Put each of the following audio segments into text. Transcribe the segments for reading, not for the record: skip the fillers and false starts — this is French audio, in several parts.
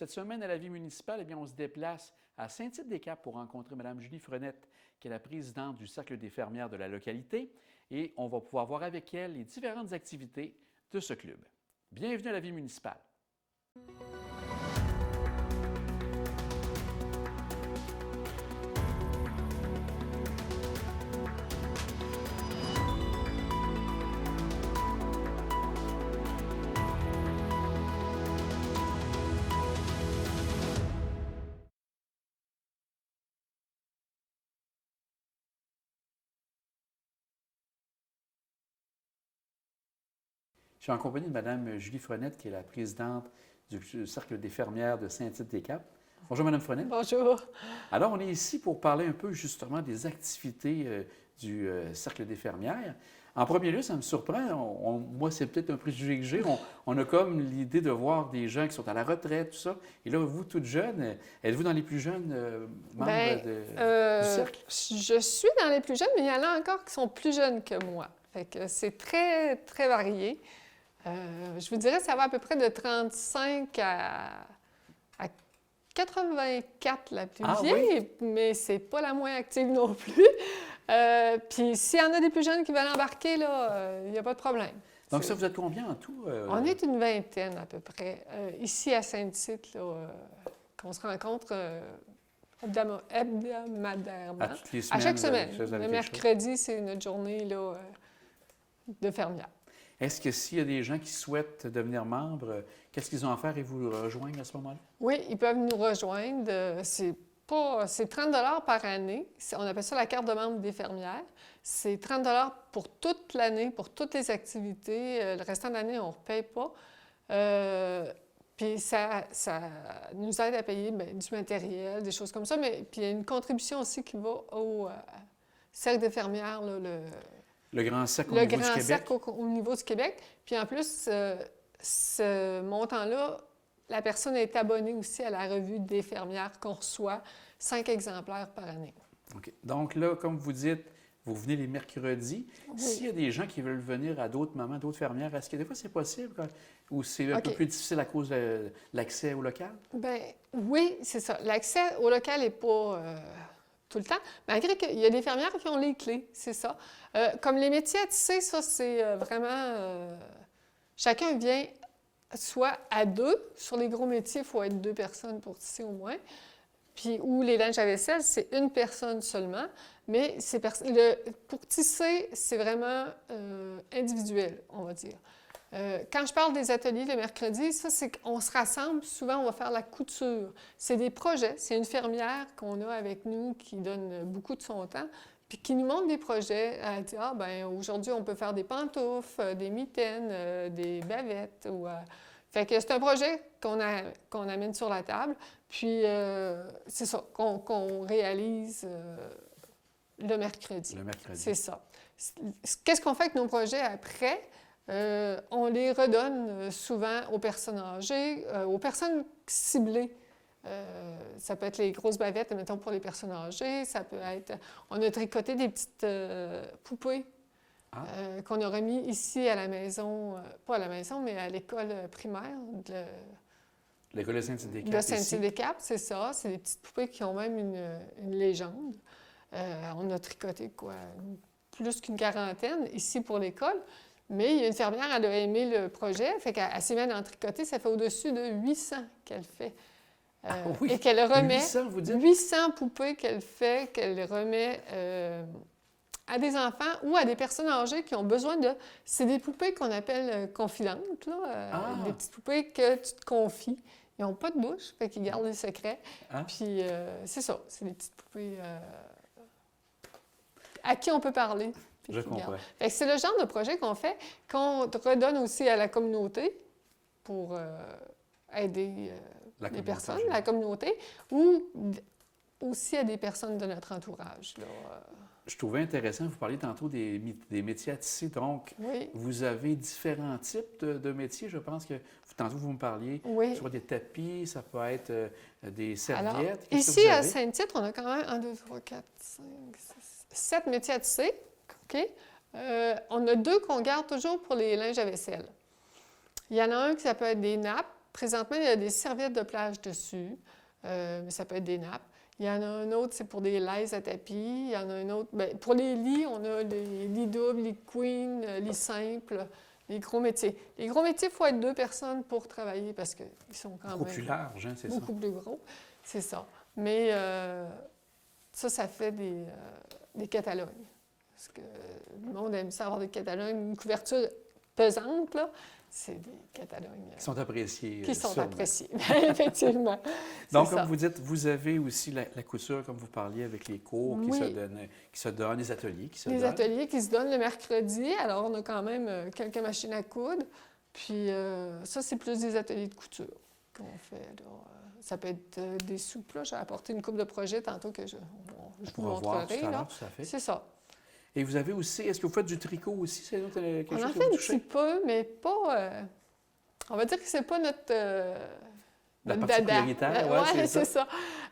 Cette semaine, à la vie municipale, on se déplace à Saint-Tite-des-Caps pour rencontrer Mme Julie Frenette, qui est la présidente du Cercle des fermières de la localité, et on va pouvoir voir avec elle les différentes activités de ce club. Bienvenue à la vie municipale. Je suis en compagnie de Mme Julie Frenette, qui est la présidente du Cercle des fermières de Saint-Tite-des-Caps. Bonjour, Mme Frenette. Bonjour. Alors, on est ici pour parler un peu justement des activités du Cercle des fermières. En premier lieu, ça me surprend. Moi, c'est peut-être un préjugé que j'ai. On a comme l'idée de voir des gens qui sont à la retraite, tout ça. Et là, vous, toute jeune, êtes-vous dans les plus jeunes membres du Cercle? Je suis dans les plus jeunes, mais il y en a encore qui sont plus jeunes que moi. Fait que c'est très, très varié. Je vous dirais que ça va à peu près de 35 à 84 la plus vieille, oui? Mais c'est pas la moins active non plus. Puis s'il y en a des plus jeunes qui veulent embarquer, là, il n'y a pas de problème. Donc ça, vous êtes combien en tout? On est une vingtaine à peu près. Ici à Saint-Tite, qu'on se rencontre hebdomadairement. À toutes les semaines? À chaque semaine. Le mercredi, c'est notre journée là, de fermière. Est-ce que s'il y a des gens qui souhaitent devenir membres, qu'est-ce qu'ils ont à faire et vous rejoindre à ce moment-là? Oui, ils peuvent nous rejoindre. C'est 30 $ par année. On appelle ça la carte de membre des fermières. C'est 30 $ pour toute l'année, pour toutes les activités. Le restant de l'année, on ne repaye pas. Puis ça nous aide à payer du matériel, des choses comme ça. Mais puis il y a une contribution aussi qui va au Cercle des fermières, là, le Grand Cercle au niveau du Québec. Cercle au niveau du Québec. Puis en plus, ce montant-là, la personne est abonnée aussi à la revue des fermières qu'on reçoit 5 exemplaires par année. OK. Donc là, comme vous dites, vous venez les mercredis. Oui. S'il y a des gens qui veulent venir à d'autres moments, d'autres fermières, est-ce que des fois c'est possible ou c'est un peu plus difficile à cause de l'accès au local? Bien, oui, c'est ça. L'accès au local n'est pas tout le temps, malgré qu'il y a des fermières qui ont les clés, c'est ça. Comme les métiers à tisser, ça, c'est vraiment... chacun vient soit à 2. Sur les gros métiers, il faut être 2 personnes pour tisser au moins. Puis, ou les linges à vaisselle, c'est une personne seulement. Mais pour tisser, c'est vraiment individuel, on va dire. Quand je parle des ateliers le mercredi, ça, c'est qu'on se rassemble. Souvent, on va faire la couture. C'est des projets. C'est une fermière qu'on a avec nous qui donne beaucoup de son temps, puis qui nous montre des projets. Elle dit, aujourd'hui, on peut faire des pantoufles, des mitaines, des bavettes. Fait que c'est un projet qu'on amène sur la table. Puis, c'est ça, qu'on réalise le mercredi. Le mercredi. C'est ça. Qu'est-ce qu'on fait avec nos projets après? On les redonne souvent aux personnes âgées, aux personnes ciblées. Ça peut être les grosses bavettes, mettons, pour les personnes âgées. Ça peut être... On a tricoté des petites poupées qu'on a remis ici à la maison, pas à la maison, mais à l'école primaire de l'école de Saint-Tite-des-Caps. De Saint-Tite-des-Caps, c'est ça. C'est des petites poupées qui ont même une légende. On a tricoté, plus qu'une quarantaine ici pour l'école. Mais il y a une fermière, elle a aimé le projet, fait qu'elle s'est mise à en tricoter. Ça fait au-dessus de 800 qu'elle fait. Oui, et qu'elle remet 800, vous dites? 800 poupées qu'elle fait, qu'elle remet à des enfants ou à des personnes âgées qui ont besoin de... C'est des poupées qu'on appelle confidentes, là, des petites poupées que tu te confies. Ils n'ont pas de bouche, fait qu'ils gardent les secrets. Puis c'est ça, c'est des petites poupées à qui on peut parler. Je comprends. C'est le genre de projet qu'on fait, qu'on redonne aussi à la communauté pour aider les personnes, la communauté, ou aussi à des personnes de notre entourage. Là. Je trouvais intéressant, vous parliez tantôt des métiers à tisser. Donc, vous avez différents types de métiers. Je pense que tantôt, vous me parliez soit des tapis, ça peut être des serviettes. Alors, ici, à Saint-Tite, on a quand même 1, 2, 3, 4, 5, 6, 7 métiers à tisser. OK? On a 2 qu'on garde toujours pour les linges à vaisselle. Il y en a un qui ça peut être des nappes, présentement, il y a des serviettes de plage dessus, mais ça peut être des nappes. Il y en a un autre, c'est pour des laises à tapis. Il y en a un autre, bien, pour les lits, on a les lits doubles, lits queen, lits simples, les gros métiers. Les gros métiers, il faut être 2 personnes pour travailler parce qu'ils sont quand Beaucoup même plus large, hein, c'est ça. beaucoup plus gros. C'est ça. Mais ça fait des Catalognes. Parce que le monde aime ça avoir des Catalognes, une couverture pesante, là. C'est des Catalognes Qui sont appréciés. qui sont sûrement. appréciés, effectivement. Donc, C'est comme ça. vous dites, vous avez aussi la couture, comme vous parliez, avec les cours Oui. qui se donnent, les ateliers qui se Les donnent. ateliers qui se donnent le mercredi. Alors, on a quand même quelques machines à coudre. Puis, ça, c'est plus des ateliers de couture qu'on fait. Là. Ça peut être des soupes. Là. J'ai apporté une coupe de projets tantôt que je On vous pourra voir tout montrerai. à Là. l'heure, tout à fait. C'est ça. Et vous avez aussi, est-ce que vous faites du tricot aussi? C'est quelque On chose en que fait vous un touchez? petit peu, mais pas... on va dire que c'est pas notre... La notre partie dada. prioritaire, ouais, Ouais, c'est ça. c'est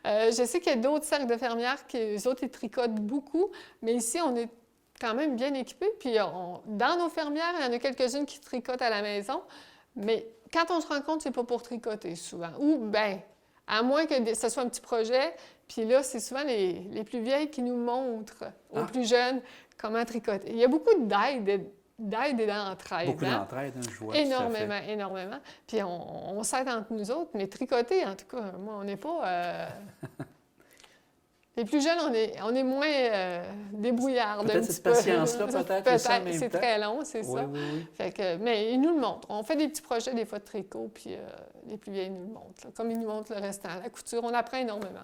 ça. Je sais qu'il y a d'autres cercles de fermières qui, eux autres, ils tricotent beaucoup, mais ici, on est quand même bien équipés. Puis, dans nos fermières, il y en a quelques-unes qui tricotent à la maison, mais quand on se rend compte, c'est pas pour tricoter souvent. Ou, bien, à moins que ce soit un petit projet, puis là, c'est souvent les plus vieilles qui nous montrent aux plus jeunes comment tricoter. Il y a beaucoup d'aide et d'entraide. Beaucoup hein? d'entraide, hein, je vois. tout à fait. Énormément, énormément. Puis on s'aide entre nous autres, mais tricoter, en tout cas, moi, on n'est pas... Les plus jeunes, on est moins débrouillards. Peut-être cette patience-là, peut-être, aussi en même C'est temps. très long, c'est Oui, ça. oui, oui. Fait que, mais ils nous le montrent. On fait des petits projets, des fois, de tricot, puis les plus vieilles nous le montrent. Là. Comme ils nous montrent le restant. La couture, on apprend énormément.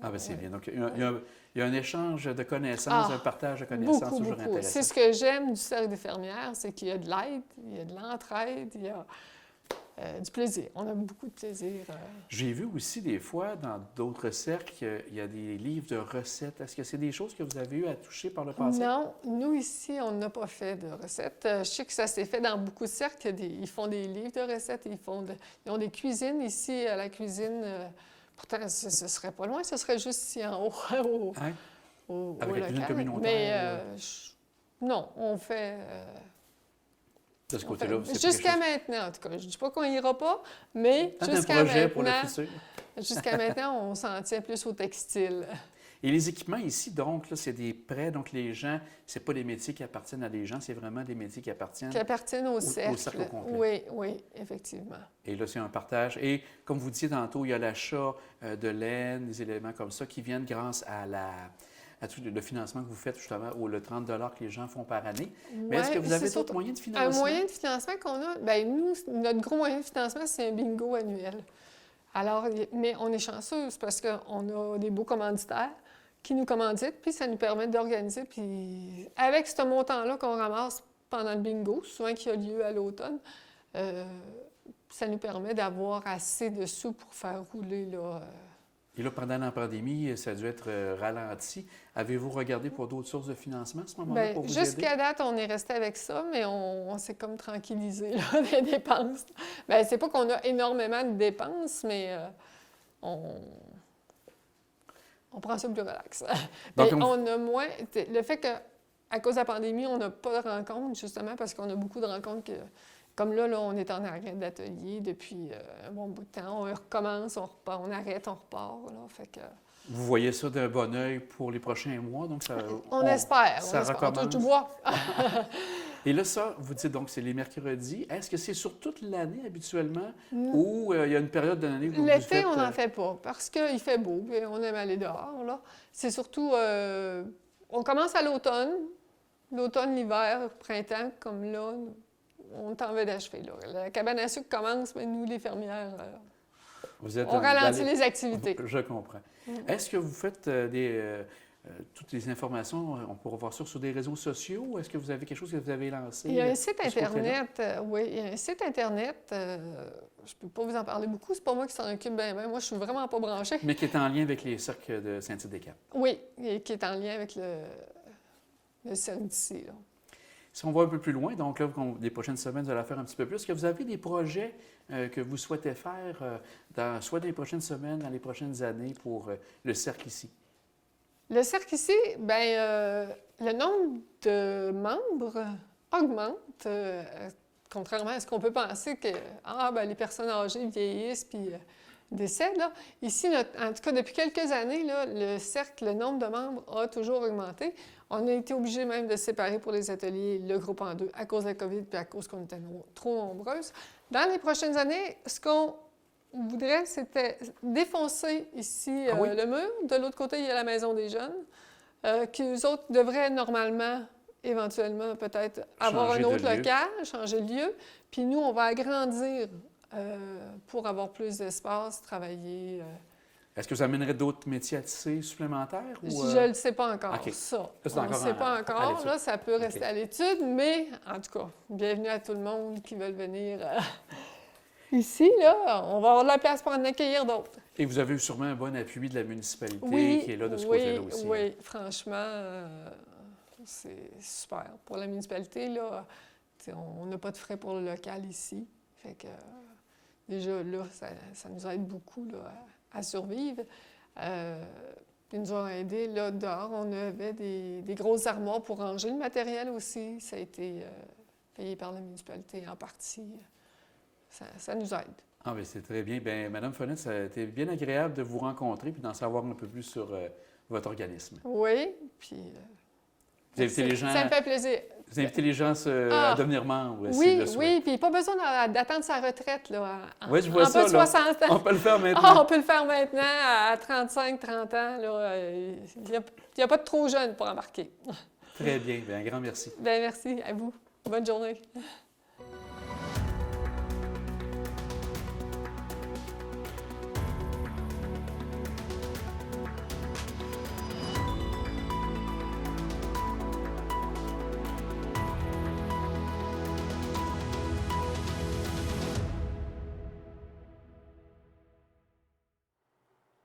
Ah, bien, c'est Ouais. bien. Donc, il y a un échange de connaissances, un partage de connaissances Beaucoup, toujours beaucoup. intéressant. C'est ce que j'aime du cercle des fermières, c'est qu'il y a de l'aide, il y a de l'entraide, il y a du plaisir. On a beaucoup de plaisir. J'ai vu aussi des fois dans d'autres cercles, il y a des livres de recettes. Est-ce que c'est des choses que vous avez eu à toucher par le passé? Non, nous ici, on n'a pas fait de recettes. Je sais que ça s'est fait dans beaucoup de cercles. Ils font des livres de recettes, ils ont des cuisines ici, la cuisine. Pourtant, ce serait pas loin, ce serait juste ici en haut, Hein? au Avec la cuisine local. communautaire, Mais non, on fait... De ce on côté-là, fait- c'est jusqu'à maintenant, en tout cas. Je ne dis pas qu'on n'ira pas, mais un jusqu'à projet pour le maintenant, futur. jusqu'à maintenant, on s'en tient plus au textile. Et les équipements ici, donc, là, c'est des prêts. Donc, les gens, c'est pas des métiers qui appartiennent à des gens, c'est vraiment des métiers qui appartiennent. Qui appartiennent au cercle. cercle au complet. Oui, oui, effectivement. Et là, c'est un partage. Et comme vous disiez tantôt, il y a l'achat de laine, des éléments comme ça qui viennent grâce à tout le financement que vous faites, justement, ou le 30 que les gens font par année. Mais est-ce que vous avez d'autres moyens de financement? Un moyen de financement qu'on a, bien, nous, notre gros moyen de financement, c'est un bingo annuel. Alors, mais on est chanceux parce qu'on a des beaux commanditaires qui nous commanditent, puis ça nous permet d'organiser. Puis avec ce montant-là qu'on ramasse pendant le bingo, souvent qui a lieu à l'automne, ça nous permet d'avoir assez de sous pour faire rouler là. Et là, pendant la pandémie, ça a dû être ralenti. Avez-vous regardé pour d'autres sources de financement à ce moment-là Bien, pour vous jusqu'à aider? date, on est resté avec ça, mais on s'est comme tranquillisé là, des dépenses. Bien, c'est pas qu'on a énormément de dépenses, mais on prend ça plus relax. Donc, Mais on a moins... Le fait qu'à cause de la pandémie, on n'a pas de rencontres, justement, parce qu'on a beaucoup de rencontres comme là, on est en arrêt d'atelier depuis un bon bout de temps. On recommence, on repart, on arrête, on repart. Là, fait que... Vous voyez ça d'un bon œil pour les prochains mois, donc ça... On espère, ça on espère. On touche recommence. du bois. Et là, ça, vous dites donc, c'est les mercredis. Est-ce que c'est sur toute l'année habituellement ou il y a une période de l'année où vous L'été, faites... on n'en fait pas parce qu'il fait beau et on aime aller dehors. Là. C'est surtout... on commence à l'automne. L'automne, l'hiver, printemps, comme là, on est en veille d'achever. Là. La cabane à sucre commence, mais nous, les fermières, Vous êtes on ralentit les activités. Je comprends. Est-ce que vous faites toutes les informations, on pourra voir ça sur des réseaux sociaux, ou est-ce que vous avez quelque chose que vous avez lancé? Il y a un site de ce côté-là? Internet, oui, il y a un site Internet, je ne peux pas vous en parler beaucoup, c'est pas moi qui s'en occupe bien. Moi, je suis vraiment pas branchée. Mais qui est en lien avec les cercles de Saint-Tite-des-Capes. Oui, et qui est en lien avec le cercle d'ici, là. Si on va un peu plus loin, donc là, les prochaines semaines, vous allez faire un petit peu plus. Est-ce que vous avez des projets que vous souhaitez faire, soit dans les prochaines semaines, dans les prochaines années, pour le cercle ici? Le cercle ici, bien, le nombre de membres augmente contrairement à ce qu'on peut penser que les personnes âgées vieillissent puis décèdent, là. Ici, en tout cas, depuis quelques années, là, le nombre de membres a toujours augmenté. On a été obligé même de séparer pour les ateliers le groupe en deux à cause de la COVID puis à cause qu'on était trop nombreuses. Dans les prochaines années, ce qu'on voudrait, c'était défoncer ici le mur. De l'autre côté, il y a la maison des jeunes, qui, eux autres, devraient normalement, éventuellement, peut-être avoir un autre local, changer de lieu. Puis nous, on va agrandir pour avoir plus d'espace, travailler. Est-ce que vous amènerez d'autres métiers à tisser supplémentaires? Ou, Je ne le sais pas encore, okay. ça. On ne sait pas encore. Là, ça peut rester à l'étude, mais en tout cas, bienvenue à tout le monde qui veut venir ici. Là, on va avoir de la place pour en accueillir d'autres. Et vous avez eu sûrement un bon appui de la municipalité qui est là de ce côté-là aussi. Oui, franchement, c'est super. Pour la municipalité, là, on n'a pas de frais pour le local ici. Fait que déjà, là, ça nous aide beaucoup là, à survivre. Ils nous ont aidés. Là, dehors, on avait des grosses armoires pour ranger le matériel aussi. Ça a été payé par la municipalité en partie. Ça nous aide. Ah, bien, c'est très bien. Bien, Mme Fonette, ça a été bien agréable de vous rencontrer et d'en savoir un peu plus sur votre organisme. Oui, puis... vous invitez les gens... Ça me fait plaisir. Vous invitez les gens à devenir membres. Oui, puis pas besoin d'attendre sa retraite, là. Oui, je vois ça, là. 60 ans. On peut le faire maintenant. On peut le faire maintenant à 35, 30 ans, là. Il n'y a pas de trop jeune pour embarquer. Très bien. Bien, un grand merci. Bien, merci à vous. Bonne journée.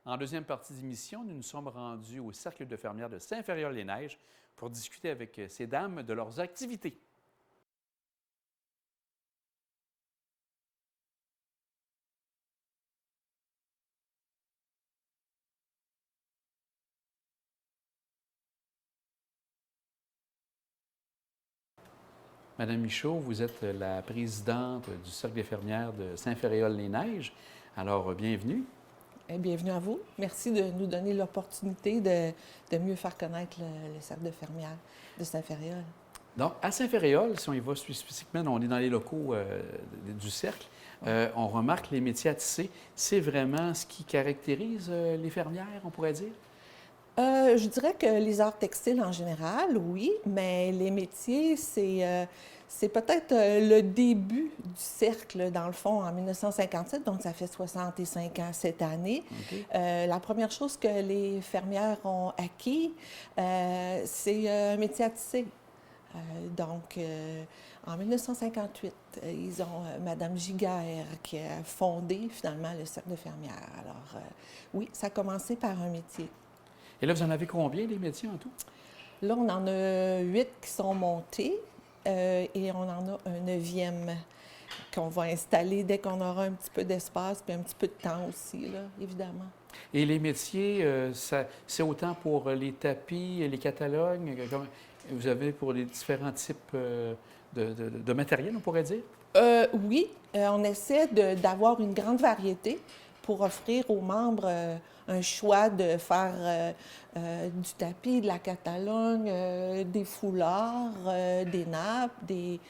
En deuxième partie d'émission, nous nous sommes rendus au Cercle de fermières de Saint-Ferréol-les-Neiges pour discuter avec ces dames de leurs activités. Madame Michaud, vous êtes la présidente du Cercle des fermières de Saint-Ferréol-les-Neiges. Alors, bienvenue. Bienvenue à vous. Merci de nous donner l'opportunité de mieux faire connaître le Cercle de fermières de Saint-Ferréol. Donc, à Saint-Ferréol, si on y va spécifiquement, on est dans les locaux du Cercle, on remarque les métiers à tisser. C'est vraiment ce qui caractérise les fermières, on pourrait dire? Je dirais que les arts textiles en général, oui, mais les métiers, c'est peut-être le début du cercle, dans le fond, en 1957, donc ça fait 65 ans cette année. Okay. La première chose que les fermières ont acquis, c'est un métier à tisser. Donc, en 1958, ils ont Mme Giguère qui a fondé finalement le Cercle de fermières. Alors, oui, ça a commencé par un métier. Et là, vous en avez combien, des métiers en tout? Là, on en a 8 qui sont montés et on en a un 9e qu'on va installer dès qu'on aura un petit peu d'espace puis un petit peu de temps aussi, là, évidemment. Et les métiers, c'est autant pour les tapis, les catalogues, comme vous avez pour les différents types de matériel, on pourrait dire? Oui, on essaie d'avoir une grande variété pour offrir aux membres un choix de faire du tapis, de la catalogne, des foulards, des nappes, des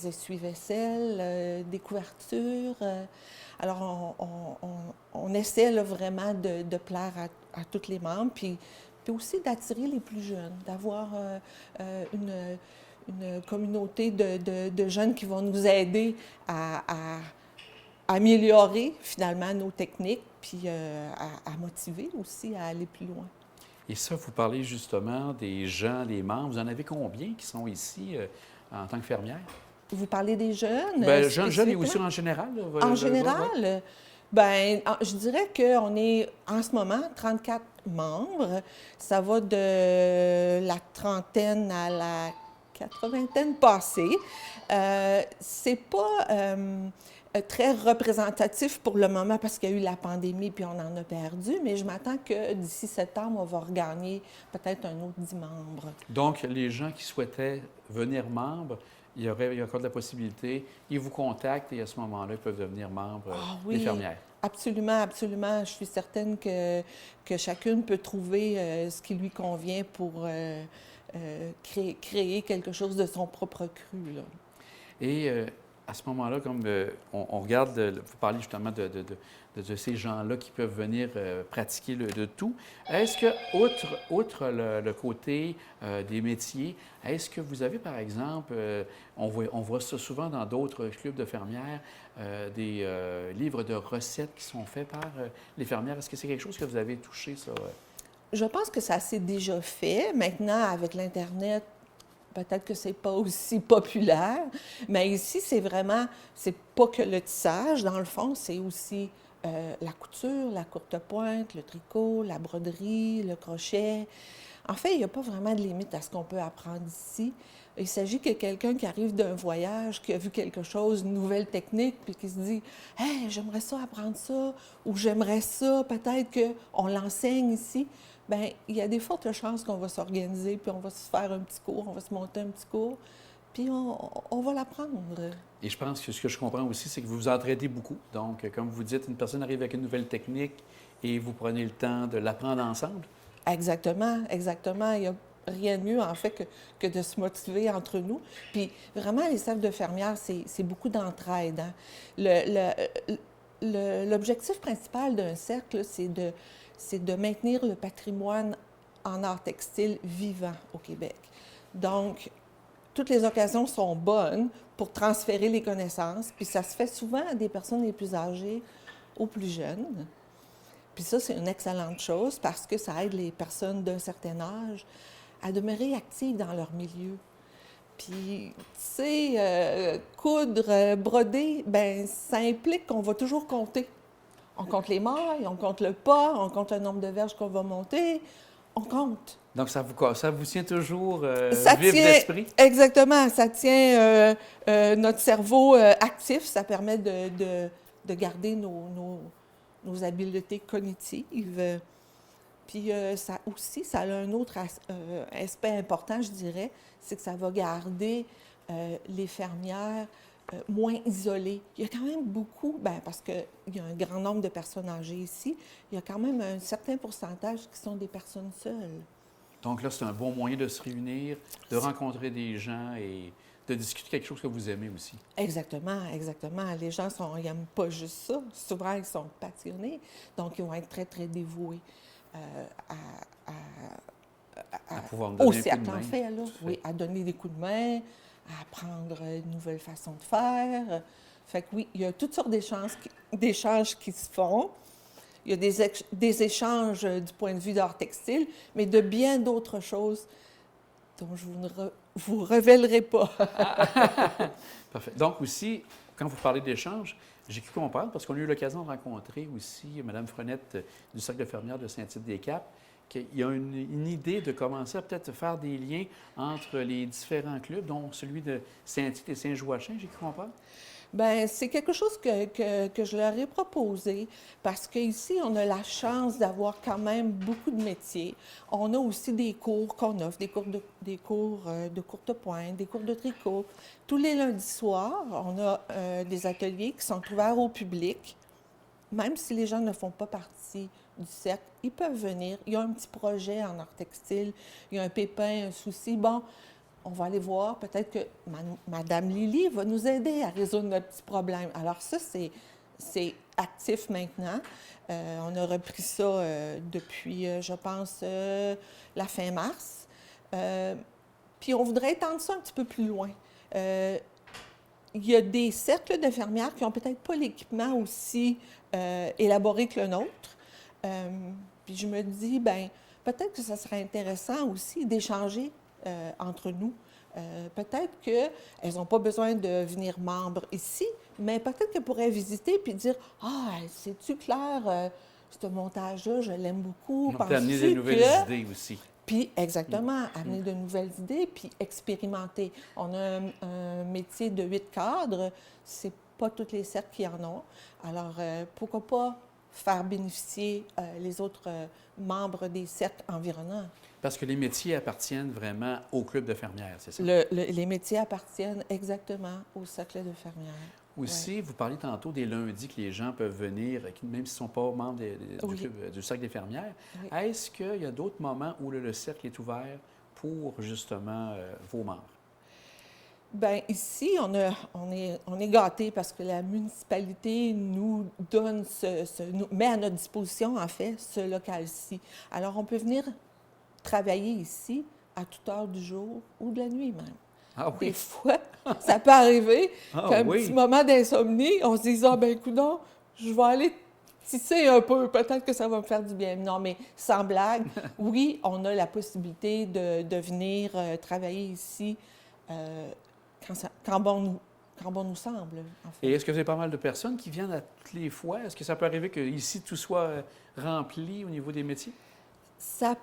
essuie-vaisselle, des couvertures. Alors, on essaie là, vraiment de plaire à tous les membres, puis aussi d'attirer les plus jeunes, d'avoir une communauté de jeunes qui vont nous aider à améliorer finalement nos techniques, puis à motiver aussi à aller plus loin. Et ça, vous parlez justement des gens, des membres. Vous en avez combien qui sont ici en tant que fermières? Vous parlez des jeunes? Bien, jeunes et aussi en général. Là, en général, bien, je dirais qu'on est en ce moment 34 membres. Ça va de la trentaine à la 80aine passée. C'est pas très représentatif pour le moment parce qu'il y a eu la pandémie puis on en a perdu, mais je m'attends que d'ici septembre, on va regagner peut-être un autre 10 membres. Donc, les gens qui souhaitaient venir membres, il y a encore de la possibilité. Ils vous contactent et à ce moment-là, ils peuvent devenir membres oui, d'infirmières. absolument, absolument. Je suis certaine que chacune peut trouver ce qui lui convient pour créer quelque chose de son propre cru, là. Et à ce moment-là, comme on regarde, vous parlez justement de ces gens-là qui peuvent venir pratiquer de tout, est-ce que, outre le côté des métiers, est-ce que vous avez, par exemple, on voit ça souvent dans d'autres clubs de fermières, des livres de recettes qui sont faits par les fermières? Est-ce que c'est quelque chose que vous avez touché, ça? Je pense que ça s'est déjà fait. Maintenant, avec l'Internet, peut-être que c'est pas aussi populaire, mais ici, c'est pas que le tissage, dans le fond, c'est aussi la couture, la courte pointe, le tricot, la broderie, le crochet. En fait, il n'y a pas vraiment de limite à ce qu'on peut apprendre ici. Il s'agit que quelqu'un qui arrive d'un voyage, qui a vu quelque chose, une nouvelle technique, puis qui se dit « Hey, j'aimerais ça apprendre ça » ou « J'aimerais ça, peut-être qu'on l'enseigne ici ». Bien, il y a des fortes chances qu'on va s'organiser, puis on va se faire un petit cours, on va se monter un petit cours, puis on va l'apprendre. Et je pense que ce que je comprends aussi, c'est que vous vous entraidez beaucoup. Donc, comme vous dites, une personne arrive avec une nouvelle technique et vous prenez le temps de l'apprendre ensemble. Exactement, exactement. Il n'y a rien de mieux, en fait, que de se motiver entre nous. Puis, vraiment, les cercles de fermières, c'est beaucoup d'entraide, hein. L'objectif principal d'un cercle, c'est de maintenir le patrimoine en art textile vivant au Québec. Donc, toutes les occasions sont bonnes pour transférer les connaissances, puis ça se fait souvent à des personnes les plus âgées aux plus jeunes. Puis ça, c'est une excellente chose parce que ça aide les personnes d'un certain âge à demeurer actives dans leur milieu. Puis, tu sais, coudre, broder, bien, ça implique qu'on va toujours compter. On compte les mailles, on compte le pas, on compte le nombre de verges qu'on va monter, on compte. Donc, ça vous tient toujours Ça vif tient, d'esprit? exactement, ça tient notre cerveau actif, ça permet de garder nos habiletés cognitives. Puis ça aussi, ça a un autre aspect important, je dirais, c'est que ça va garder les fermières moins isolées. Il y a quand même beaucoup, bien, parce qu'il y a un grand nombre de personnes âgées ici, il y a quand même un certain pourcentage qui sont des personnes seules. Donc là, c'est un bon moyen de se réunir, de rencontrer des gens et de discuter quelque chose que vous aimez aussi. Exactement, exactement. Les gens ils n'aiment pas juste ça. Souvent, ils sont passionnés, donc ils vont être très, très dévoués À pouvoir me donner au un coup de cercle, main. en fait, là. Oui, à donner des coups de main, à apprendre une nouvelle façon de faire. Fait que oui, il y a toutes sortes d'échanges qui se font. Il y a des échanges du point de vue d'art textile, mais de bien d'autres choses dont je ne vous révélerai pas. Parfait. Donc aussi, quand vous parlez d'échange, j'ai cru comprendre, parce qu'on a eu l'occasion de rencontrer aussi Mme Frenette du Cercle de fermières de Saint-Tite-des-Caps, qu'il y a une idée de commencer à peut-être faire des liens entre les différents clubs, dont celui de Saint-Tite et Saint-Joachim, j'ai cru comprendre? Bien, c'est quelque chose que je leur ai proposé parce qu'ici, on a la chance d'avoir quand même beaucoup de métiers. On a aussi des cours qu'on offre, des cours de courte pointe, des cours de tricot. Tous les lundis soirs, on a des ateliers qui sont ouverts au public. Même si les gens ne font pas partie du cercle, ils peuvent venir. Il y a un petit projet en art textile, il y a un pépin, un souci. Bon, on va aller voir, peut-être que Mme Lily va nous aider à résoudre notre petit problème. Alors ça, c'est actif maintenant. On a repris ça depuis, je pense, la fin mars. Puis on voudrait étendre ça un petit peu plus loin. Il y a des cercles d'infirmières qui n'ont peut-être pas l'équipement aussi élaboré que le nôtre. Puis je me dis, bien, peut-être que ça serait intéressant aussi d'échanger entre nous. Peut-être qu'elles n'ont pas besoin de venir membres ici, mais peut-être qu'elles pourraient visiter puis dire « Ah, sais-tu, Claire, ce montage-là, je l'aime beaucoup. On peut amener des nouvelles idées aussi. » Puis, exactement, amener de nouvelles idées puis expérimenter. On a un métier de 8 cadres, c'est pas tous les cercles qui en ont. Alors, pourquoi pas faire bénéficier les autres membres des cercles environnants. Parce que les métiers appartiennent vraiment au club de fermières, c'est ça? Les métiers appartiennent exactement au cercle de fermières. Aussi, vous parliez tantôt des lundis que les gens peuvent venir, même s'ils ne sont pas membres Oui. du cercle des fermières. Oui. Est-ce qu'il y a d'autres moments où le cercle est ouvert pour justement vos membres? Bien, ici, on est gâtés parce que la municipalité nous donne nous met à notre disposition, en fait, ce local-ci. Alors, on peut venir travailler ici à toute heure du jour ou de la nuit même. Ah Des oui? fois, ça peut arriver Ah qu'un oui? petit moment d'insomnie, on se dise « Ah, ben coudonc, je vais aller tisser un peu, peut-être que ça va me faire du bien. » Non, mais sans blague, oui, on a la possibilité de venir travailler ici quand bon nous semble, en fait. Et est-ce que vous avez pas mal de personnes qui viennent à toutes les fois? Est-ce que ça peut arriver qu'ici, tout soit rempli au niveau des métiers? Ça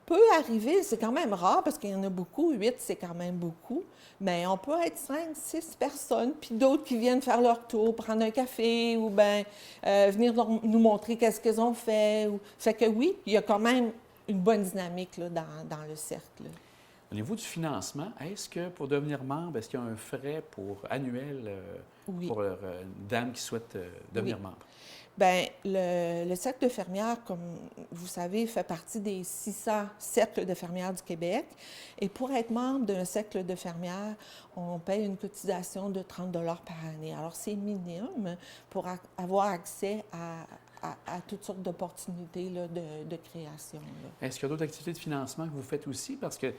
peut arriver, c'est quand même rare parce qu'il y en a beaucoup. 8, c'est quand même beaucoup. Mais on peut être 5, 6 personnes, puis d'autres qui viennent faire leur tour, prendre un café ou bien venir nous montrer qu'est-ce qu'ils ont fait. Fait que oui, il y a quand même une bonne dynamique là, dans le cercle. Au niveau du financement, est-ce que pour devenir membre, est-ce qu'il y a un frais annuel Oui. pour une dame qui souhaite devenir Oui. membre? Bien, le cercle de fermières, comme vous savez, fait partie des 600 cercles de fermières du Québec. Et pour être membre d'un cercle de fermières, on paye une cotisation de 30 par année. Alors, c'est minime pour avoir accès à toutes sortes d'opportunités là, de création. Là. Est-ce qu'il y a d'autres activités de financement que vous faites aussi? Parce que,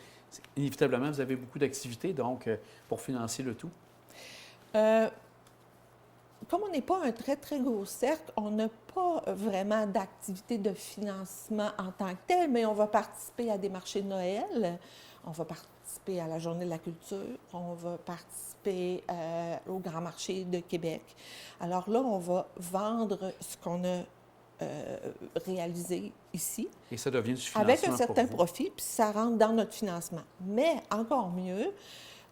inévitablement, vous avez beaucoup d'activités, donc, pour financer le tout. Comme on n'est pas un très, très gros cercle, on n'a pas vraiment d'activité de financement en tant que tel, mais on va participer à des marchés de Noël, on va participer à la Journée de la culture, on va participer au Grand Marché de Québec. Alors là, on va vendre ce qu'on a réalisé ici. Et ça devient du financement Avec un certain pour vous. profit, puis ça rentre dans notre financement. Mais encore mieux,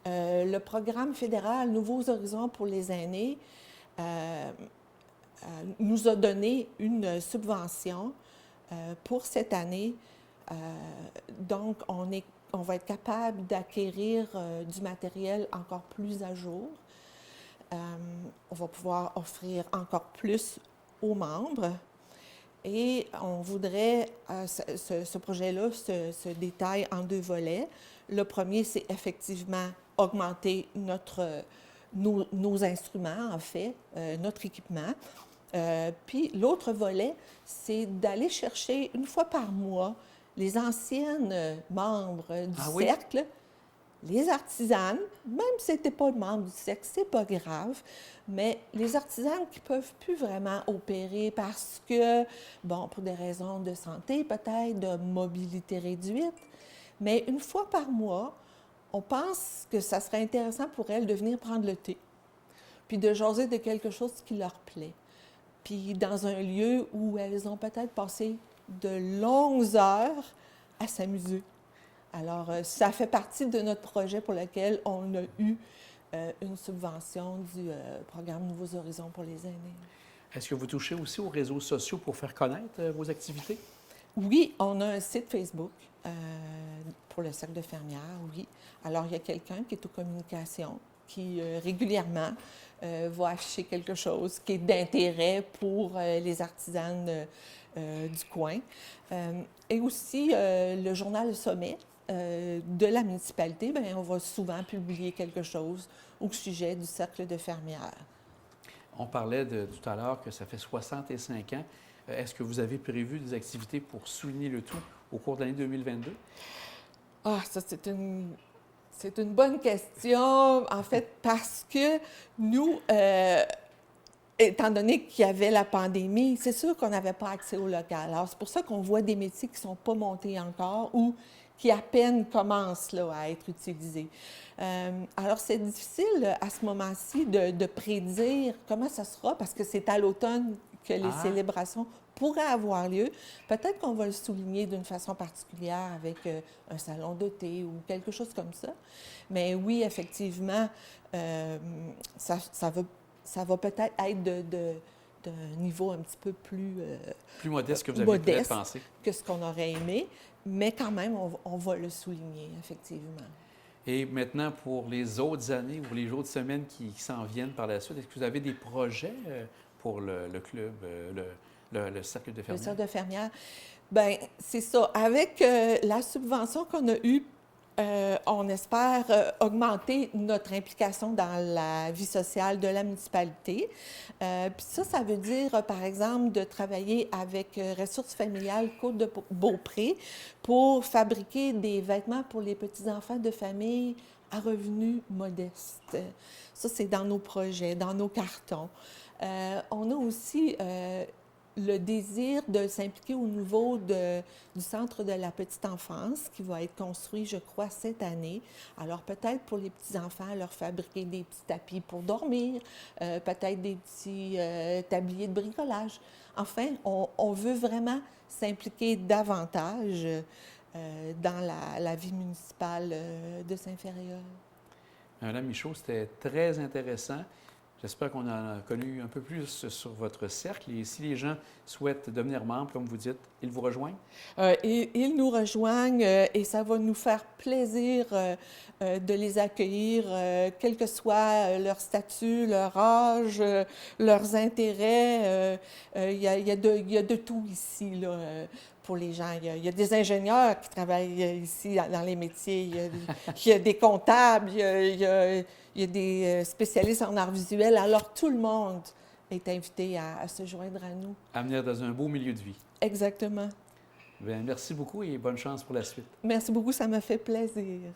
le programme fédéral Nouveaux Horizons pour les aînés nous a donné une subvention pour cette année. Donc, on va être capable d'acquérir du matériel encore plus à jour. On va pouvoir offrir encore plus aux membres. Et on voudrait, ce projet-là se détaille en 2 volets. Le premier, c'est effectivement augmenter nos instruments, en fait, notre équipement. Puis l'autre volet, c'est d'aller chercher une fois par mois les anciennes membres du cercle, les artisanes, même si ce n'était pas le membre du cercle, c'est pas grave, mais les artisanes qui ne peuvent plus vraiment opérer parce que, bon, pour des raisons de santé, peut-être de mobilité réduite, mais une fois par mois, on pense que ça serait intéressant pour elles de venir prendre le thé, puis de jaser de quelque chose qui leur plaît, puis dans un lieu où elles ont peut-être passé de longues heures à s'amuser. Alors, ça fait partie de notre projet pour lequel on a eu une subvention du programme Nouveaux Horizons pour les aînés. Est-ce que vous touchez aussi aux réseaux sociaux pour faire connaître vos activités? Oui, on a un site Facebook pour le cercle de fermières, oui. Alors, il y a quelqu'un qui est aux communications, qui régulièrement va afficher quelque chose qui est d'intérêt pour les artisanes du coin. Et aussi, le journal Le Sommet de la municipalité, bien, on va souvent publier quelque chose au sujet du cercle de fermières. On parlait tout à l'heure que ça fait 65 ans. Est-ce que vous avez prévu des activités pour souligner le tout au cours de l'année 2022? Ah, ça, c'est une bonne question, en fait, parce que nous, étant donné qu'il y avait la pandémie, c'est sûr qu'on n'avait pas accès au local. Alors, c'est pour ça qu'on voit des métiers qui ne sont pas montés encore ou qui à peine commencent là, à être utilisés. Alors, c'est difficile à ce moment-ci de prédire comment ça sera, parce que c'est à l'automne que les célébrations pourraient avoir lieu. Peut-être qu'on va le souligner d'une façon particulière avec un salon de thé ou quelque chose comme ça. Mais oui, effectivement, ça va peut-être être de un niveau un petit peu plus Plus modeste que vous avez peut-être modeste pensé. que ce qu'on aurait aimé, mais quand même, on va le souligner, effectivement. Et maintenant, pour les autres années ou les autres semaines qui s'en viennent par la suite, est-ce que vous avez des projets pour le club, le cercle de Le fermières? cercle de fermière, bien, c'est ça. Avec la subvention qu'on a eue, on espère augmenter notre implication dans la vie sociale de la municipalité. Puis ça veut dire, par exemple, de travailler avec Ressources familiales Côte de Beaupré pour fabriquer des vêtements pour les petits-enfants de familles à revenus modestes. Ça, c'est dans nos projets, dans nos cartons. On a aussi le désir de s'impliquer au niveau du Centre de la petite enfance qui va être construit, je crois, cette année. Alors, peut-être pour les petits-enfants, leur fabriquer des petits tapis pour dormir, peut-être des petits tabliers de bricolage. Enfin, on veut vraiment s'impliquer davantage dans la vie municipale de Saint-Ferréol. Madame Michaud, c'était très intéressant. J'espère qu'on en a connu un peu plus sur votre cercle. Et si les gens souhaitent devenir membres, comme vous dites, ils vous rejoignent? Ils nous rejoignent et ça va nous faire plaisir de les accueillir, quel que soit leur statut, leur âge, leurs intérêts. Il y a de tout ici, là, pour les gens. Il y a des ingénieurs qui travaillent ici dans les métiers. Il y a des comptables, il y a des spécialistes en arts visuels. Alors, tout le monde est invité à se joindre à nous. À venir dans un beau milieu de vie. Exactement. Bien, merci beaucoup et bonne chance pour la suite. Merci beaucoup, ça m'a fait plaisir.